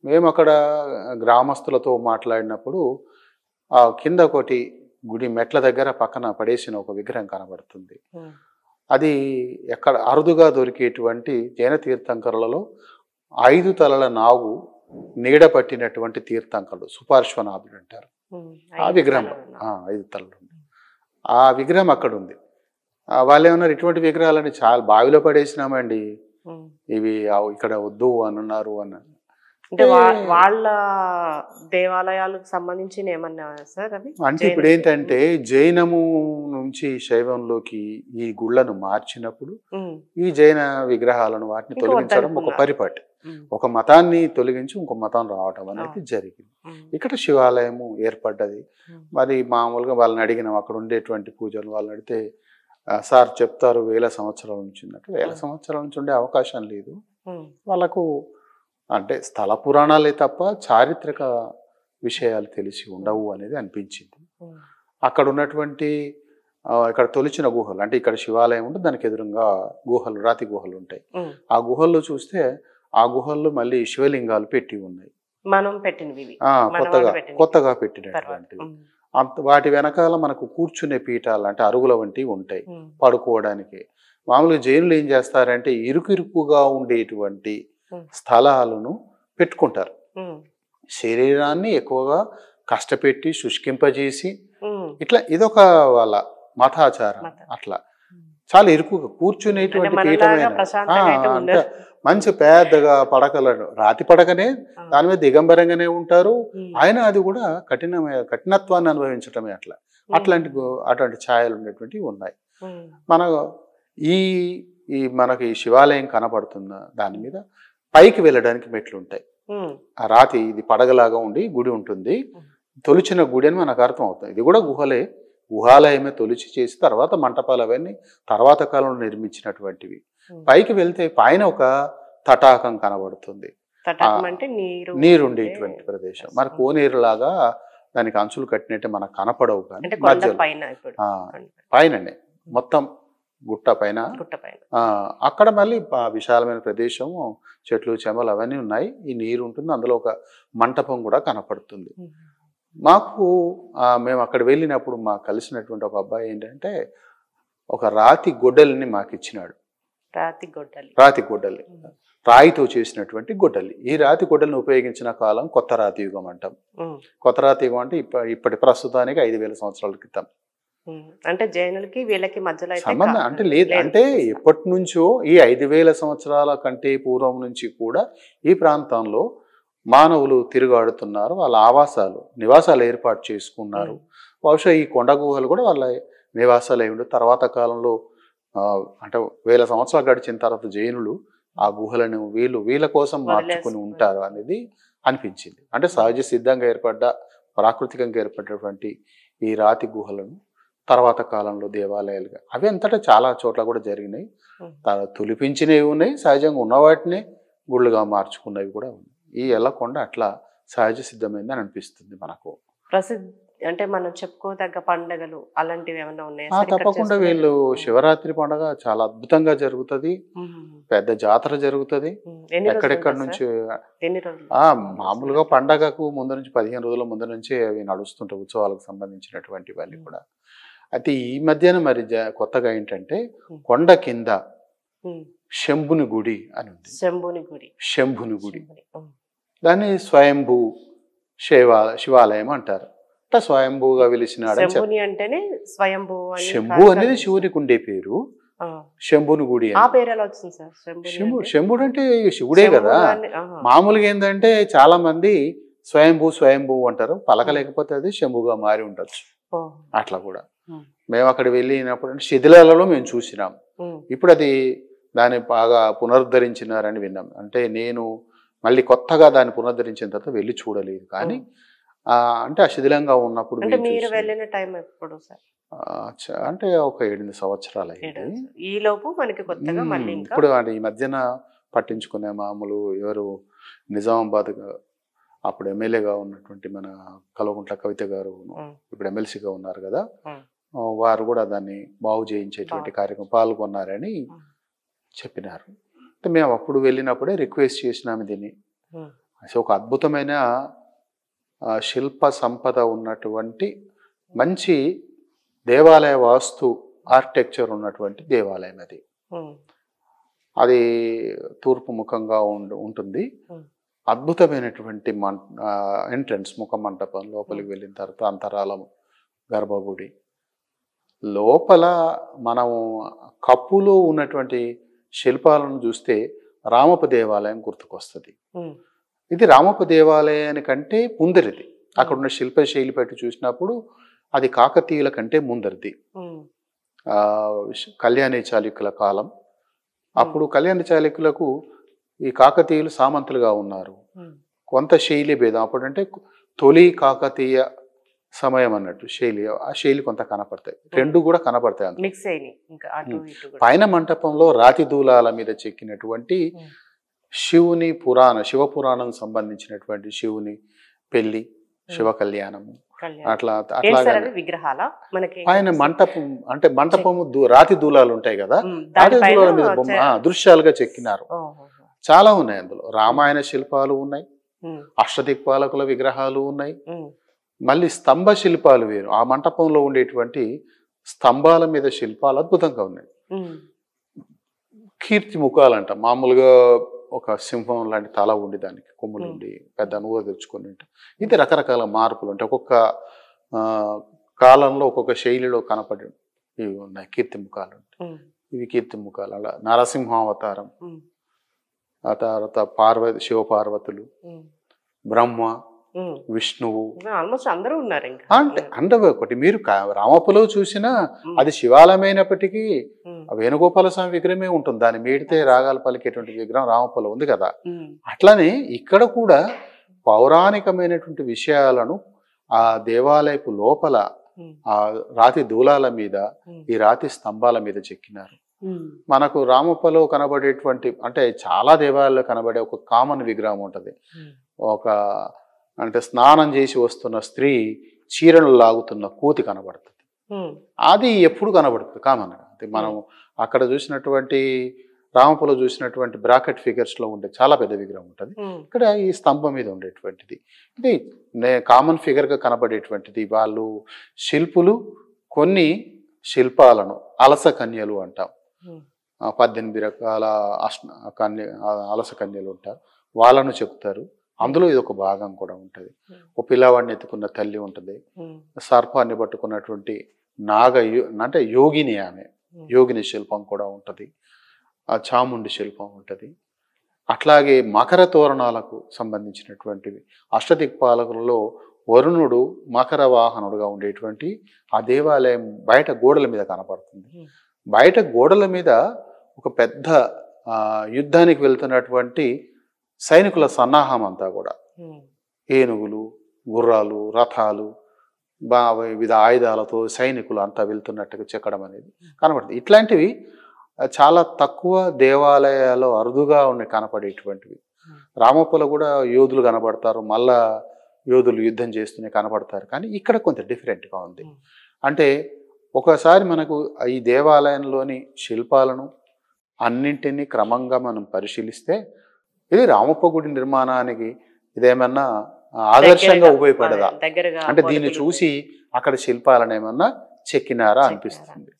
మేము అక్కడ గ్రామస్తులతో మాట్లాడినప్పుడు ఆ కింద ఒకటి గుడి మెట్ల దగ్గర పక్కన పడేసిన ఒక విగ్రహం కనబడుతుంది. అది ఎక్కడ అరుదుగా దొరికేటువంటి జైన తీర్థంకరులలో 5 తలల నాగు నీడ పట్టినటువంటి తీర్థంకరుడు సుపార్శ్వనాథుడు అంటారు. ఆ విగ్రహం 5 తలలు ఆ విగ్రహం అక్కడ ఉంది. వాళ్ళు ఏమన్నారు, ఇటువంటి విగ్రహాలని చాలా బావిలో పడేసినామండి, ఇవి ఇక్కడ వద్దు అని అన్నారు అన్నారు. అంటే వాళ్ళ దేవాలయాలకు సంబంధించిన ఏమన్నా సార్ అవి? అంటే ఇప్పుడు ఏంటంటే జైనము నుంచి శైవంలోకి ఈ గుళ్ళను మార్చినప్పుడు ఈ జైన విగ్రహాలను వాటిని తొలగించడం ఒక పరిపాటి, ఒక మతాన్ని తొలగించి ఇంకో మతం రావటం అనేది జరిగింది. ఇక్కడ శివాలయము ఏర్పడ్డది. మరి మామూలుగా వాళ్ళని అడిగినాం, అక్కడ ఉండేటువంటి పూజలు వాళ్ళని అడిగితే సార్ చెప్తారు 1000 సంవత్సరాల నుంచి ఉన్నట్టు. 1000 సంవత్సరాల నుంచి ఉండే అవకాశం లేదు వాళ్ళకు. అంటే స్థల పురాణాలే తప్ప చారిత్రక విషయాలు తెలిసి ఉండవు అనేది అనిపించింది. అక్కడ ఉన్నటువంటి ఇక్కడ తొలిచిన గుహలు, అంటే ఇక్కడ శివాలయం ఉంటుంది, దానికి ఎదురుగా గుహలు, రాతి గుహలు ఉంటాయి. ఆ గుహల్లో చూస్తే ఆ గుహల్లో మళ్ళీ శివలింగాలు పెట్టి ఉన్నాయి, మనం పెట్టినవి, కొత్తగా పెట్టినటువంటివి. వాటి వెనకాల మనకు కూర్చునే పీఠాలు అంటే అరుగుల వంటివి ఉంటాయి పడుకోవడానికి. మామూలుగా జైనులు ఏం చేస్తారంటే ఇరుకుగా ఉండేటువంటి స్థలాలను పెట్టుకుంటారు. శరీరాన్ని ఎక్కువగా కష్టపెట్టి శుష్కింపజేసి ఇట్లా ఇదొక వాళ్ళ మతాచారం. అట్లా చాలా ఇరుకుగా కూర్చునేటువంటి పీఠమైన అంటే మంచి పెద్దగా పడకలను, రాతి పడకనే దాని మీద దిగంబరంగానే ఉంటారు. ఆయన అది కూడా కఠినత్వాన్ని అనుభవించటమే. అట్లాంటి ఛాయలు ఉండేటువంటివి ఉన్నాయి. మన ఈ మనకి శివాలయం కనపడుతున్న దాని మీద పైకి వెళ్ళడానికి మెట్లు ఉంటాయి. ఆ రాతి ఇది పడగలాగా ఉండి గుడి ఉంటుంది. తొలిచిన గుడి అని మనకు అర్థం అవుతుంది. ఇది కూడా గుహాలయమే తొలిచి చేసి తర్వాత మంటపాలు అవన్నీ తర్వాత కాలంలో నిర్మించినటువంటివి. పైకి వెళ్తే పైన ఒక తటాకం కనబడుతుంది, నీరుండేటువంటి ప్రదేశం. మన కోనేరులాగా దానికి అంచులు కట్టినట్టే మనకు కనపడవు, కానీ పైననే మొత్తం గుట్ట పైన అక్కడ మళ్ళీ విశాలమైన ప్రదేశం, చెట్లు చేమలు అవన్నీ ఉన్నాయి. ఈ నీరు ఉంటుంది, అందులో ఒక మంటపం కూడా కనపడుతుంది. మాకు మేము అక్కడ వెళ్ళినప్పుడు మాకు కలిసినటువంటి ఒక అబ్బాయి ఏంటంటే ఒక రాతి గొడ్డలిని మాకు ఇచ్చినాడు. రాతి గొడ్డలి, రాయితో చేసినటువంటి గొడ్డలి. ఈ రాతి గొడ్డలిని ఉపయోగించిన కాలం కొత్త రాతి యుగం అంటాం. కొత్త రాతి యుగం అంటే ఇప్పటి ప్రస్తుతానికి 5000 సంవత్సరాల క్రితం. అంటే జైనులకి వీళ్ళకి మధ్యలో సంబంధం అంటే లేదు. అంటే ఎప్పటి నుంచో ఈ 5000 సంవత్సరాల కంటే పూర్వం నుంచి కూడా ఈ ప్రాంతంలో మానవులు తిరుగాడుతున్నారు. వాళ్ళ నివాసాలు ఏర్పాటు చేసుకున్నారు. బహుశా ఈ కొండ గుహలు కూడా వాళ్ళ నివాసాలు అయి ఉండే. తర్వాత కాలంలో అంటే 1000 సంవత్సరాలు గడిచిన తర్వాత జైనులు ఆ గుహలను వీళ్ళ కోసం మార్చుకుని ఉంటారు అనేది అనిపించింది. అంటే సహజ సిద్ధంగా ప్రాకృతికంగా ఏర్పడినటువంటి ఈ రాతి గుహలను తర్వాత కాలంలో దేవాలయాలుగా అవి అంతటా చాలా చోట్ల కూడా జరిగినాయి. తొలిపించినవి ఉన్నాయి, సహజంగా ఉన్న వాటిని గుళ్ళుగా మార్చుకున్నవి కూడా ఉన్నాయి. ఈ ఎల్లకొండ అట్లా సహజ సిద్ధమైందని అనిపిస్తుంది మనకు. అంటే మనం చెప్పుకోదగ్గ పండుగలు అలాంటివి ఏమైనా ఉన్నాయా? తప్పకుండా వీళ్ళు శివరాత్రి పండుగ చాలా అద్భుతంగా జరుగుతుంది. పెద్ద జాతర జరుగుతుంది. ఎక్కడెక్కడి నుంచి మామూలుగా పండగకు ముందు నుంచి 15 రోజుల ముందు నుంచి అవి నడుస్తుంటాయి, ఉత్సవాలకు సంబంధించినటువంటివన్నీ కూడా. అయితే ఈ మధ్యన మరి కొత్తగా ఏంటంటే కొండ కింద శంభుని గుడి అని ఉంది. శంభుని గుడి దాన్ని స్వయంభూ శివాలయం అంటారు. స్వయంభూగా వెలిసినాడు. శంభు అనేది శివునికి ఉండే పేరు. శంభుని గుడి శంభుడు అంటే శివుడే కదా. మామూలుగా ఏంటంటే చాలా మంది స్వయంభూ అంటారు, పలకలేకపోతే అది శంభుగా మారి ఉండొచ్చు. అట్లా కూడా మేము అక్కడ వెళ్ళినప్పుడు శిథిలాలలో మేము చూసినాం. ఇప్పుడు అది దాన్ని బాగా పునరుద్ధరించినారని విన్నాం. అంటే నేను మళ్ళీ కొత్తగా దాన్ని పునరుద్ధరించిన తర్వాత వెళ్ళి చూడలేదు, కానీ అంటే ఆ శిథిలంగా ఉన్నప్పుడు అంటే ఒక 7 సంవత్సరాలు అయ్యింది. ఇప్పుడు ఈ మధ్యన పట్టించుకునే మామూలు ఎవరు నిజామాబాద్ అప్పుడు ఎమ్మెల్యేగా ఉన్నటువంటి మన కల్వకుంట్ల కవిత గారు ఇప్పుడు ఎమ్మెల్సీగా ఉన్నారు కదా, వారు కూడా దాన్ని బాగు చేయించేటువంటి కార్యక్రమం పాల్గొన్నారని చెప్పినారు. అంటే మేము అప్పుడు వెళ్ళినప్పుడే రిక్వెస్ట్ చేసినాము దీన్ని సో ఒక అద్భుతమైన శిల్ప సంపద ఉన్నటువంటి మంచి దేవాలయ వాస్తు ఆర్కిటెక్చర్ ఉన్నటువంటి దేవాలయం అది. అది తూర్పు ముఖంగా ఉంటుంది. అద్భుతమైనటువంటి ఎంట్రన్స్ ముఖ మంటపం. లోపలికి వెళ్ళిన తర్వాత అంతరాలం, గర్భగుడి లోపల మనము కప్పులో ఉన్నటువంటి శిల్పాలను చూస్తే రామప్ప దేవాలయం గుర్తుకొస్తుంది. ఇది రామప్ప దేవాలయానికంటే ముందరిది. అక్కడ ఉన్న శిల్పశైలి పెట్టి చూసినప్పుడు అది కాకతీయుల కంటే ముందరిది. కళ్యాణి చాళుక్యుల కాలం. అప్పుడు కళ్యాణి చాళుక్యులకు ఈ కాకతీయులు సామంతులుగా ఉన్నారు. కొంత శైలి భేదం. అప్పుడంటే తొలి కాకతీయ సమయం అన్నట్టు శైలి, ఆ శైలి కొంత కనపడతాయి. రెండు కూడా కనపడతాయి. పైన మంటపంలో రాతి దూలాల మీద చెక్కినటువంటి శివుని శివ పురాణం సంబంధించినటువంటి శివుని పెళ్లి, శివ కళ్యాణము అట్లా పైన మంటపం అంటే మంటపము రాతి దూలాలు ఉంటాయి కదా, రాతి దూలాల మీద బొమ్మ దృశ్యాలుగా చెక్కినారు. చాలా ఉన్నాయి అందులో. రామాయణ శిల్పాలు ఉన్నాయి, అష్టదిక్పాలకుల విగ్రహాలు ఉన్నాయి, మళ్ళీ స్తంభ శిల్పాలు వేరు. ఆ మంటపంలో ఉండేటువంటి స్తంభాల మీద శిల్పాలు అద్భుతంగా ఉన్నాయి. కీర్తి ముఖాలు అంట. మామూలుగా ఒక సింహం లాంటి తల ఉండి దానికి కొమ్ములు ఉండి పెద్ద అనుభవం తెచ్చుకొని ఉంటాయి. ఇది రకరకాల మార్పులు ఉంటాయి. ఒక్కొక్క కాలంలో ఒక్కొక్క శైలిలో కనపడి ఇవి ఉన్నాయి కీర్తి ముఖాలు. ఇవి కీర్తి ముఖాలు. అలా నరసింహావతారం, ఆ తర్వాత శివపార్వతులు, బ్రహ్మ, విష్ణువు, ఆల్మోస్ట్ అందరూ ఉన్నారు. అంటే అందరూ ఒకటి. మీరు రామప్పలో చూసినా అది శివాలయమైనప్పటికీ వేణుగోపాల స్వామి విగ్రహమే ఉంటుంది. దాన్ని మీడితే రాగాలు పలికేటువంటి విగ్రహం రామప్పలో ఉంది కదా. అట్లానే ఇక్కడ కూడా పౌరాణికమైనటువంటి విషయాలను ఆ దేవాలయపు లోపల ఆ రాతి దూలాల మీద, ఈ రాతి స్తంభాల మీద చెక్కినారు. మనకు రామప్పలో కనబడేటువంటి అంటే చాలా దేవాలయాల్లో కనబడే ఒక కామన్ విగ్రహం ఉంటది. ఒక అంటే స్నానం చేసి వస్తున్న స్త్రీ చీరలు లాగుతున్న కోతి కనబడుతుంది. అది ఎప్పుడు కనబడుతుంది కామన్గా. అంటే మనం అక్కడ చూసినటువంటి రామప్పలో చూసినటువంటి బ్రాకెట్ ఫిగర్స్ లో ఉండే చాలా పెద్ద విగ్రహం ఉంటుంది. ఇక్కడ ఈ స్తంభం మీద ఉండేటువంటిది ఇది కామన్ ఫిగర్ గా కనబడేటువంటిది. వాళ్ళు శిల్పులు కొన్ని శిల్పాలను అలస కన్యలు అంటాం. 18 రకాల అలస కన్యలు ఉంటారు, వాళ్ళను చెప్తారు. అందులో ఇది ఒక భాగం కూడా ఉంటుంది. ఒక పిల్లవాడిని ఎత్తుకున్న తల్లి ఉంటుంది, సర్పాన్ని పట్టుకున్నటువంటి అంటే యోగిని, ఆమె యోగిని శిల్పం కూడా ఉంటుంది, చాముండి శిల్పం ఉంటుంది. అట్లాగే మకర తోరణాలకు సంబంధించినటువంటివి. అష్టదిక్పాలకులలో వరుణుడు మకర వాహనుడుగా ఉండేటువంటి ఆ దేవాలయం బయట గోడల మీద కనపడుతుంది. బయట గోడల మీద ఒక పెద్ద యుద్ధానికి వెళ్తున్నటువంటి సైనికుల సన్నాహం అంతా కూడా ఏనుగులు, గుర్రాలు, రథాలు, వివిధ ఆయుధాలతో సైనికులు అంతా వెళ్తున్నట్టుగా చెక్కడం అనేది కనబడుతుంది. ఇట్లాంటివి చాలా తక్కువ దేవాలయాల్లో అరుదుగా కనపడేటువంటివి. రామప్పలో కూడా యోధులు కనబడతారు, మళ్ళా యోధులు యుద్ధం చేస్తూనే కనబడతారు. కానీ ఇక్కడ కొంత డిఫరెంట్గా ఉంది. అంటే ఒకసారి మనకు ఈ దేవాలయంలోని శిల్పాలను అన్నింటినీ క్రమంగా మనం పరిశీలిస్తే ఇది రామప్ప గుడి నిర్మాణానికి ఇదేమన్నా ఆదర్శంగా ఉపయోగపడదా అంటే దీన్ని చూసి అక్కడ శిల్పాలను ఏమన్నా చెక్కినారా అనిపిస్తుంది.